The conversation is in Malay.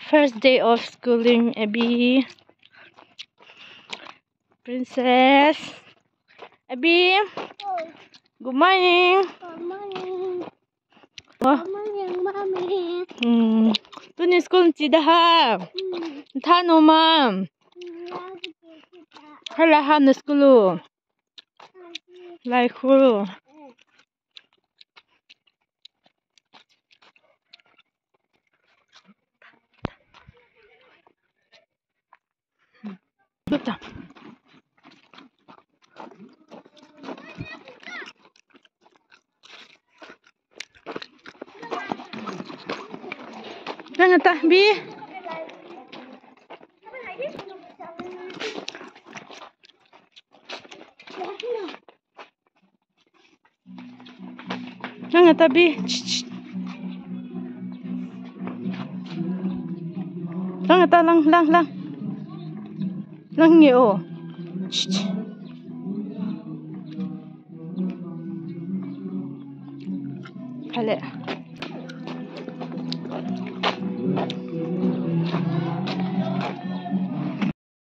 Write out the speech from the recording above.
First day of schooling, Abby. Princess. Abby. Good morning. Good morning. Oh. Good morning, mommy. Tu ni school chi da ha. Tha no mam. Hala ha na school. Lai khu. Tuta. Jangan tahbi. Jangan tahbi. Jangan ta lang. Lang ni oh. Hale.